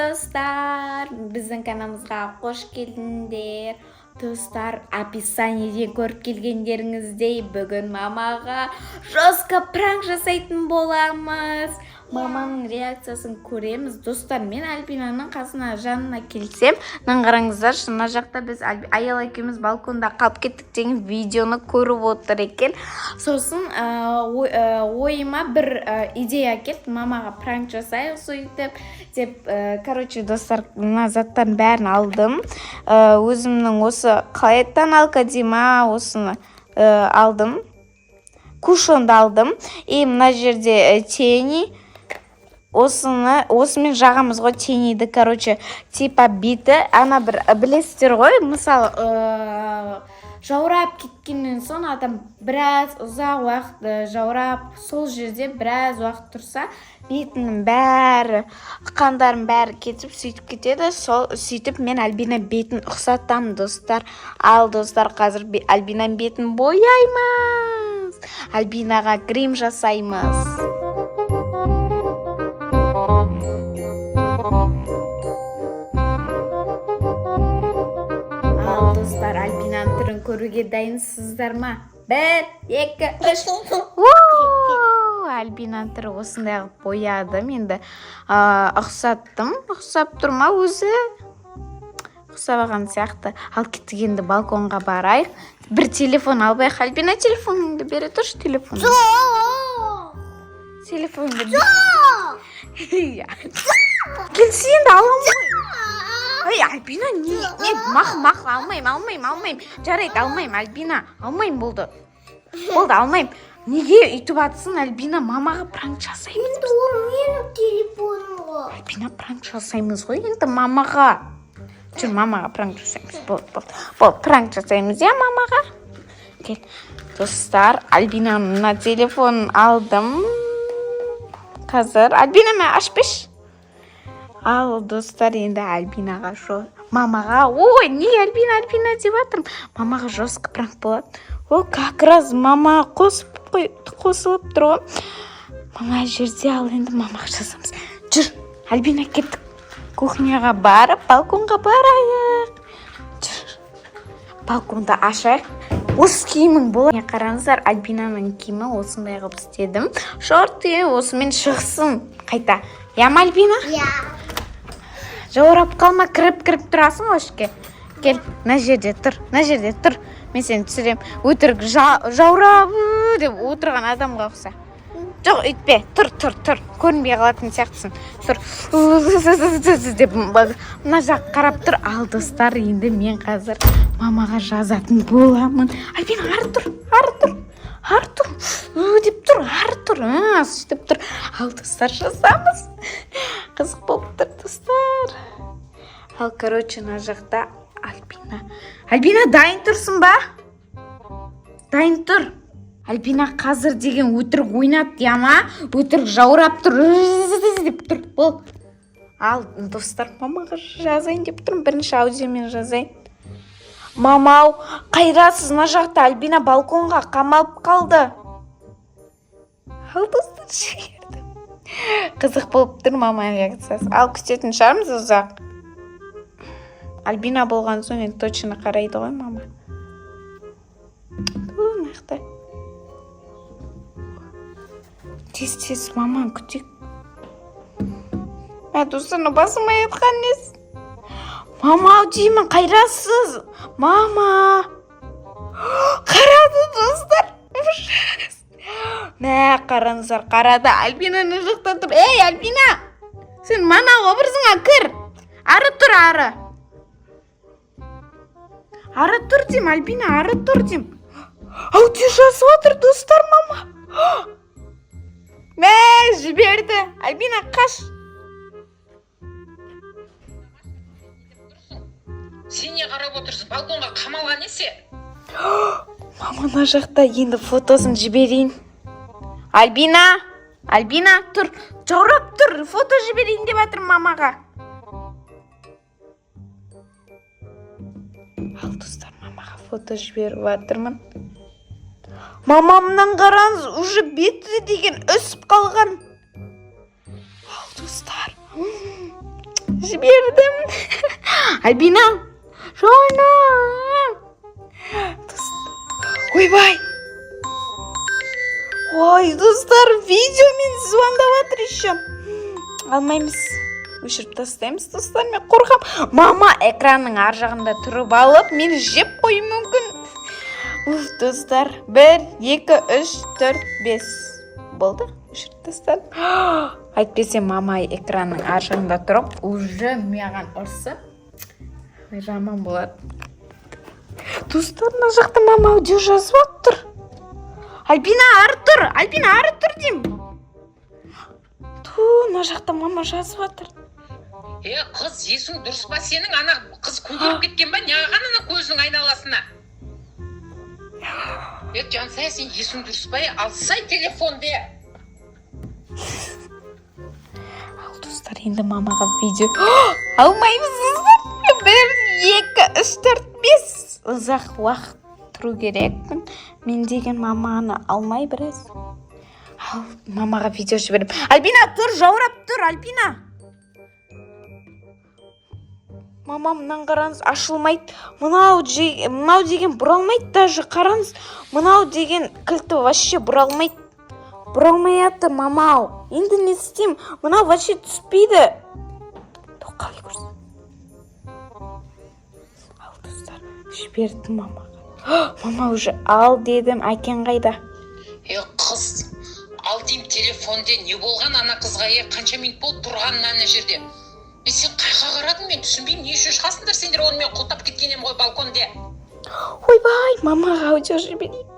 достар, біздің каналымызға қош келдіңдер. Достар, описаниеден көріп келгендеріңіздей бүгін мамаға жестко пранк жасайтын боламыз. Маманың реакциясын көреміз. Достар, мен Альбинаның жанына келсем, қараңыздар, шына жақта біз Аял екеуміз балконда қалып кеттік деген видеоны көріп отыр екен. Сосын ойыма бір идея келді, мамаға пранк жасайық сөйтіп деп. Короче, достар, мына заттардың бәрін алдым. Өзімнің осы қалай тоналка дейма, осыны алдым. Кушонды алдым. И мына жерде тени. Осымен жағамыз ғой тениді, короче, типа биті. Ана бір білесіздер ғой, мысалы, жаурап кеткеннен соң адам біраз ұзақ уақыт жаурап, сол жерде біраз уақыт тұрса, бетінің бәрі, қандарын бәрі кетіп, сөйтіп кетеді. Сөйтіп мен Альбина бетін ұқсатам, достар. Ал, достар, қазір Альбинаның бетін бояймыз. Альбинаға грим жасаймыз. Ал, достар, Альбинаның түрін көруге дайынсыздар ма? 1, 2, 3. Альбинаның түрі осындай боядым. Енді ұқсап тұрма өзі. Ұқсабаған сияқты. Ал кеттік, енді балконға барайық. Бір телефон албайық. Альбина, телефоныңды бере тұршы, телефон. Телефоныңды бере. Келсен де аламын. Ай, Альбина, не? Мақ, алмайм. Жарайды, алмайм, Альбина. Алмайм, болды, алмайм. Неге үйтіп атсын, Альбина? Мамаға пранк жасаймыз. Енді ол менің телефоным ғой. Альбина, пранк жасаймыз ғой, енді мамаға. Жүр, мамаға пранк жасаймыз. Болды, пранк жасаймыз, я мамаға. Кел, достар, Альбинаның телефонын алдым. Қазір, Альбина, мен ашпеш. Ал, достар, енді Альбинаға мамаға, ой, не Альбина деп атырмын. Мамаға жестко пранк болады. О, как раз мама қосылып тұр ғой. Мына жерде, ал енді мамаға жасамыз. Жүр, Альбина, кеттік. Кухняға барып, балконға барайық. Жүр, балконда ашайық. Осы киімің болады. Қараңыздар, Альбинаның киімі осындай қылып істедім. Шорты осымен шығсын. Қайта. Ям, Альбина? Я. Жаурап қалма, кіріп тұрасың өшке. Кел, на жерде тұр. Мен сені түсірем. Өтірік жаурап деп отырған адамға ұқса. Жоқ, үйтпе. Тұр. Көрінбей қалатын сияқтысың. Тұр. Деп мына жақ қарап тұр. Ал, достар, енді мен қазір мамаға жазатын боламын. Альбина, ары тұр. Деп тұр, ары тұр. Сөйтіп тұр. Ал, достар, жазамыз. Қызық болып тұр, достар. Ал, короче, мына жақта Альбина, дайын тұрсың ба? Дайын тұр. Альбина қазір деген өтірік ойнат, яма? Өтірік жаурап тұр. Деп тұр. Бол. Ал, достар, мамаға жазайын деп тұрмын. Бірінші аудиомен жазайын. Мамау, қайрасыз, мына жақта Альбина балконға қамалып қалды. Ал, достар, жіберді. Қызық болып тұр мама реакциясы. Ал, күтетін шығармыз ұзақ. Альбина болған соң енді точно қарайды ғой мама. Нақты. Тез, маман күтек. Достарына басым айтқан нес. Мама, деймін, қайрасыз. Мама. Қарады, достар. Мә, қараңыздар, қарады. Альбинаны жақта тұр. Ей, Альбина! Сен мана образыңа кір. Ары тұр, ары. Ары тұр дем, Альбина, ары тұр дем. Аудио жазып отыр, достар, мама. Мә, жіберді. Альбина, қаш. Сен не қарап отырсың? Балконға қамалған несе? Мамана жақта енді фотосын жіберейін. Альбина, тұр. Жаурап тұр. Фото жіберейін деп атырмын мамаға. Ал, достар, мамаға фото жіберіп атырмын. Мамамнан қараңыз, уже беті деген өсіп қалған. Ал, достар, жібердім. Альбина, жаным. Ойбай. Ой, достар, видеомен звондап жатыр еще. Алмаймыз. Өшіріп тастаймыз, достар, мен қорқам. Мама экранның ар жағында тұрып алып, мені жеп қою мүмкін. Уф, достар, 1, 2, 3, 4, 5. Болды? Өшіріп тастар. Айтпесе мама экранның ар жағында тұрып, уже маған ұрсып. Жаман болады. Достар, мына жақта мама аудио жазып отыр. Альбина, ары тұр. Альбина, ары тұр дейм. Мына жақта мама жазып отыр. Қыз, есің дұрыс па сенің? Ана қыз көгеріп кеткен ба? Неғаған ана көзінің айналасына? Жансая, сен есің дұрыс па? Алсай телефонды. Ал, достар, енді мамаға видео алмаймыз, достар. 1, 2, 3, 4, 5. Ұзақ уақыт тұру керекпін. Мен деген маманы алмай біраз. Ал, мамаға видео жіберіп. Альбина, тұр, жаурап тұр, Альбина. Мама, мұнан қараңыз, ашылмайды. Мынау деген бұралмайды даже. Қараңыз, мынау деген кілті вообще бұралмайды. Бұралмай мамау. Енді не істеймін? Мынау вообще түспейді. Қалай көрсін. Ал, достар, жібердім мамаға. Мама уже ал дедім, әкен қайда? Қыз, ал дейм телефонде не болған ана қызға? Қанша минут болды тұрғанын ана жерде? Сен қайқа қарадың, мен түсінбеймін, не үшін шығасыңдар сендер, онымен құлтап кеткенем ғой балконде. Ойбай, мамаға аудио жіберейін.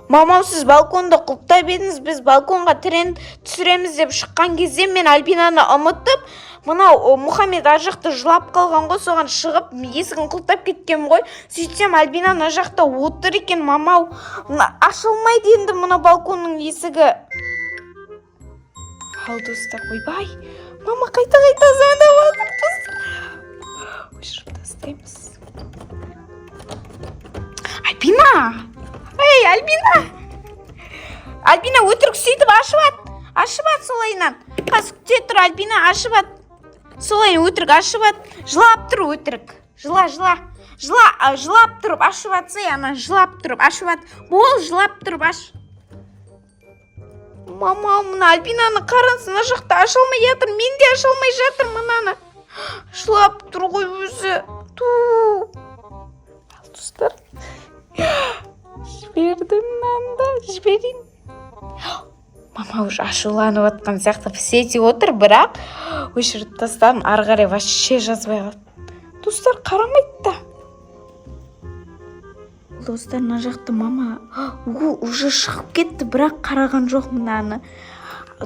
Мамау, сіз балконда құлтап едіңіз, біз балконға трен түсіреміз деп шыққан кезде мен Альбинаны ұмытып, мынау Мұхаммед ар жақта жылап қалған ғой, соған шығып есігін құлтап кеткен ғой. Сөйтсем Альбина ар жақта отыр екен, мамау. Ашылмайды енді мына балконның есігі. Ал, достар, ойбай, мама қайта звондап отыр, достар. Өшіріп тастаймыз. Альбина! Ей, Альбина! Альбина, өтірік сөйтіп ашып ат солайынан. Қазір күте тұр, Альбина, ашып ат. Солай өтірік ашып ат. Жылап тұр өтірік. Жылап тұрып ашып атсай, ана жылап тұрып ашып ат. Бол, жылап тұрып аш. Мама, мына Альбинаны қараңыз, мына жақта ашылмай жатыр. Мен де ашылмай жатыр мынаны. Жылап тұр ғой өзі. Ал, достар. Жібердім мында, жіберейін. Мама уже ашуланып отқан сияқты сети отыр, бірақ өшіріп тастадым, ары қарай вообще жазбай қалды. Достар, қарамайды да. Достар, мына жақта мама уже шығып кетті, бірақ қараған жоқ мынаны.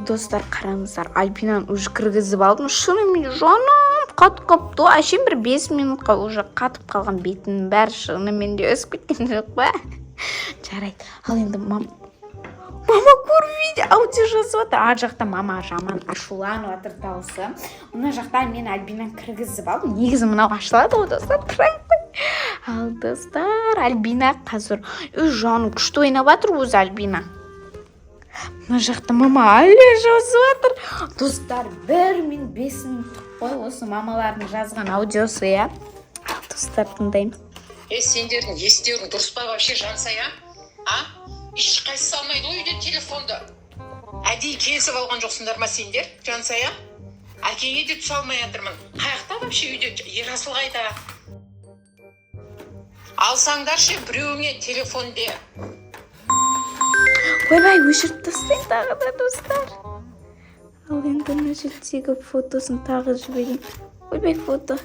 Достар, қараңыздар, Альбинаны уже кіргізіп алдым. Шынымен жаным қатып қапты. Әшейін бір 5 минутқа уже қатып қалған бетінің бәрі шынымен де өсіп кеткен жоқ па? Жарайды. Ал енді мама көрмейді, аудио жазып отыр. Ар жақта мама жаман ашуланып отыр дауысы. Мына жақта мен Альбинаны кіргізіп алдым. Негізі мынау ашылады ғой, достар. Ал, достар, Альбина қазір жаным күшті ойнап отыр өзі Альбина. Мына жақта мама әлі жазып отыр. Достар, 1 мен 5 минут қой осы мамалардың жазған аудиосы, иә. Достар, тыңдаймыз. Сендердің естерің дұрыс па вообще, Жансая? Ешқайсысы алмайды ғой үйде телефонды. Әдейі келісіп алған жоқсыңдар ма сендер, Жансая? Әкеңе де түсе алмай жатырмын. Қаяқта вообще үйде? Ерасыл қайда? Алсаңдаршы біреуіңе телефонде. Ойбай, өшіріп тастайын тағы да, достар. Ал енді мына жердегі фотосын тағы жіберейін. Ойбай, фото.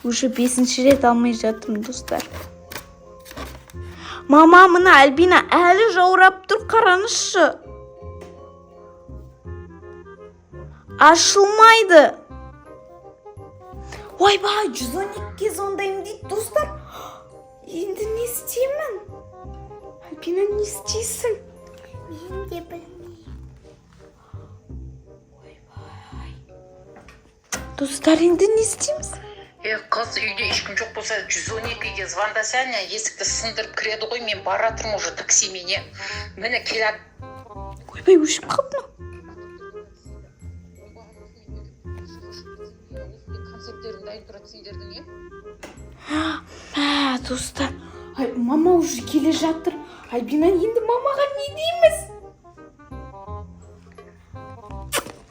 Уже 5-ші рет алмай жатырмын, достар. Мама, мына Альбина әлі жаурап тұр, қараңызшы. Ашылмайды. Ойбай, 112-ге звондаймын дейді, достар. Енді не істеймін? Альбина, не істейсің? Мен де білмеймін. Ойбай. Достар, енді не істейміз? Қыз, үйде ешкім жоқ болса 112-ге звондаса, есікті сындырып кіреді ғой, мен баратырмын уже таксимене. Міне келеді. Ойбай, өшіп қалды ма? сендердің, иә? Достар, мама уже келе жатыр. Альбина, енді мамаға не дейміз?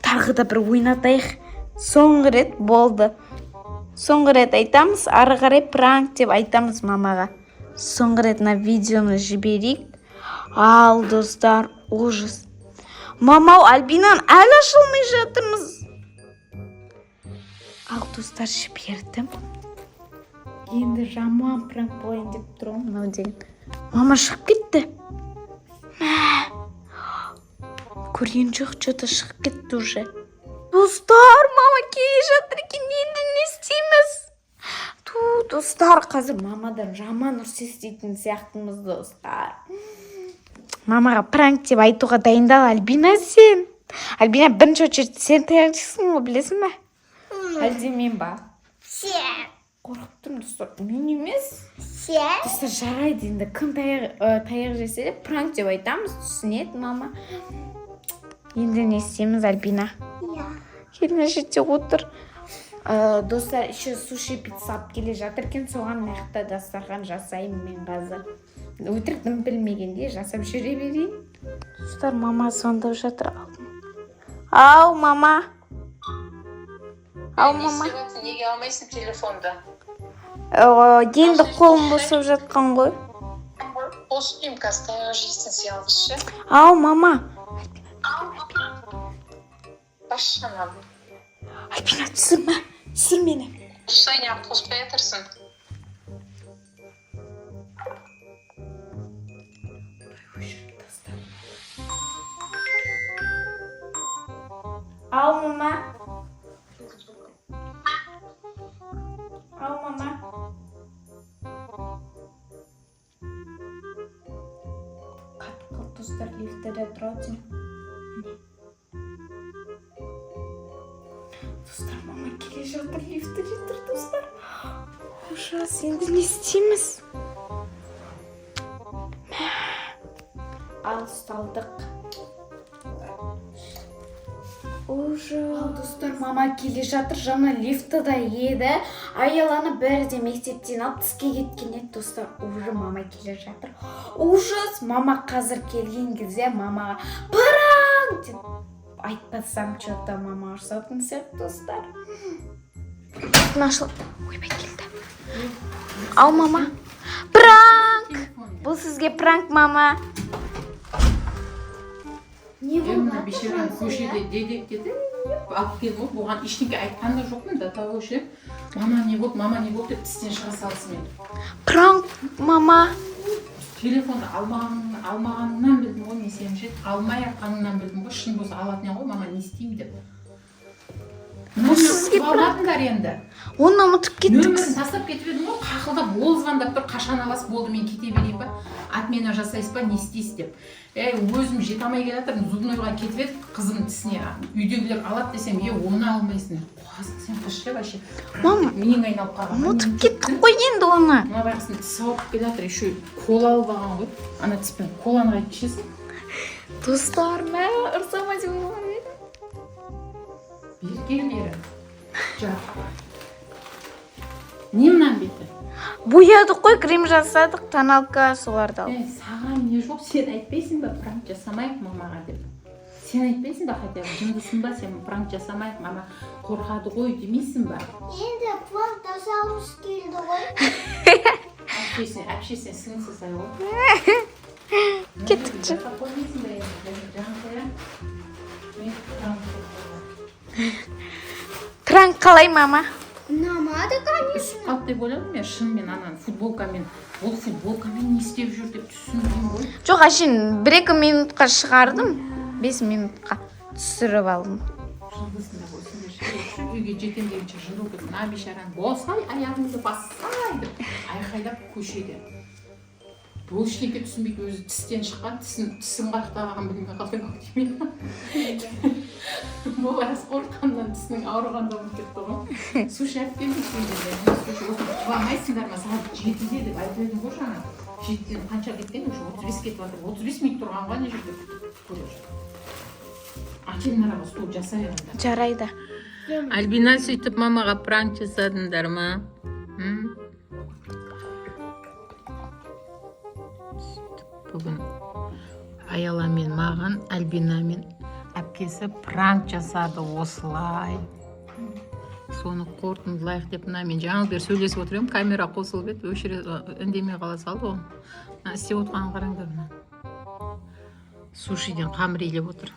Тағы да бір ойнатайық. Соңғы рет болды. Соңғы рет айтамыз, ары қарай пранк деп айтамыз мамаға. Соңғы рет на видеоны жіберейік. Ал, достар, ужас. Мамау, Альбинан әлі ашылмай жатырмыз. Ал, достар, жібердім. Енді жаман пранк болайын деп тұрмын, мынау деген. Мама шығып кетті. Көрген жоқ, что-то шығып кетті уже. Достар, мама келе жатыр екен, енді не істейміз? Достар, қазір мамадан жаман ұрыс еститін сияқтымыз, достар. Мамаға пранк деп айтуға дайындал, Альбина, сен. Альбина, бірінші очередь сен таяқшысың ғой, білесің бе? Әлде мен ба? Сен. Қорқып тұрмын, достар. Мен емес. Сен. Достар, жарайды енді. Кім таяқ жесе де пранк деп айтамыз, түсінеді мама. Енді не істейміз, Альбина? Я. Келме жерде отыр. Достар, еще суши пицца алып келе жатыр екен, соған мықты дастархан жасаймын мен қазір. Өтіріктім білмегенде жасап жүре берейін. Достар, мама звондап жатыр. Ау, мама. Ау, мама. Неге алмайсың телефонды? Енді қолым босап жатқан ғой. Бос деймін, қазір таяқ жейсің сиялғызшы. Ау, мама. Башанам. Альбина, түсірме. Түсір мені. Құсай неғып қоспай атырсың? Ау, мама. Ау, мама. Қатқыл достар лифтіде тұратын. Достар, мама келе жатыр, лифтіде тұр, достар. Ужас, енді не істейміз? Ал, ұсталдық. Ужас, достар, мама келе жатыр, жаңа лифті да еді. Аяланы бәрі де мектептен алып тіске кеткен еді, достар. Уже мама келе жатыр. Ужас, мама қазір келген кезде мамаға пранк деп айтпасам, что-то мама ұрсатын сияқты, достар. Нашыл. Ойбай келді. Ау, мама. Пранк! Бұл сізге пранк, мама. Не болды? Бешераны көшеде дедектеді, алып келді, бұған ештеңе айтқан да жоқпын да, тауы үшін. Мама не болды деп тістен шыға салысымен. Пранк, мама. Телефонды алмағанынан білдім ғой, мен сені жет. Алмай аққанынан білдім ғой, шын болса алатын ғой, мама не істеймін деп. Нөмірін енді. Оны ұмытып кеттік. Нөмірін тастап кетіп едім ғой, қақылдап ол звондап тұр, қашан аласыз, болды, мен кете берейін ба, отмена жасайсыз ба, не істейсіз деп. Өзім жете алмай келе жатырмын, зубнойға кетіп едік, қызым тісіне үйдегілер алады десем, оны алмайсың. Қуасың сен қышып вообще. Мама, менің айналып қалған. ұмытып кеттік қой енді оны. Мына байқасын тіс алып келе жатыр, еще кола алып алған ғой. Ана тіспен коланы қайтып ішесің. Достар, мә, ұрсама деп болған еді. Бері бері. Жақ. Не мынан беті? Боядық қой, крем жасадық, тоналка соларды алып. Саған не жоқ, сен айтпайсың ба, пранк жасамайық мамаға деп. Сен айтпайсың ба, хотя жындысың ба, сен пранк жасамайық, мама қорқады ғой демейсің ба? Енді пранк жасауымыз келді ғой. Әпшесен сіңсіз ай ғой. Кеттік жа. Пранк қалай, мама? Намады, конечно. Қалып деп ойладым мен, шынымен анан футболкамен, ол футболкамен не істеп жүр деп түсінбеймін ғой. Жоқ, әшейін 1-2 минутқа шығардым, 5 минутқа түсіріп алдым. Жындысында болсын, үйге жетем дегенше жынды өкесін, бейшараны босай, аяғыңды бассай деп айқайлап көшеде. Бұл ештеңке түсінбейді, өзі тістен шыққан, тісін қақтағанын білмей қалған көктемей. Бұл рас қорққаннан тісінің ауырғанда болып кетті ғой. Суши алып келдік сөйледі. Суши осы құламайсыңдар ма, сағат 7-де деп айтып едім ғой жаңа. 7-ден қанша кеткен, уже 35 кетіп жатыр. 35 минут тұрған ғой, не жерде көріп жүр. Әкемнің араға стол жасай алды. Жарайды. Альбина сөйтіп мамаға пранк жасадыңдар ма? Бүгін Аяламен маған, Альбинамен әпкесі пранк жасады осылай. Соны қорытындылайық деп мен жаңа бері сөйлесіп отырмын, камера қосылып еді, өшіре үндемей қала салды ғой. Істеп отырғанын қараңдар мына. Сушиден қамыр илеп отыр.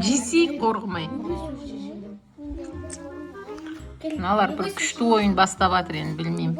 Жесейік қорқымай. Мыналар бір күшті ойын бастап жатыр енді, білмеймін.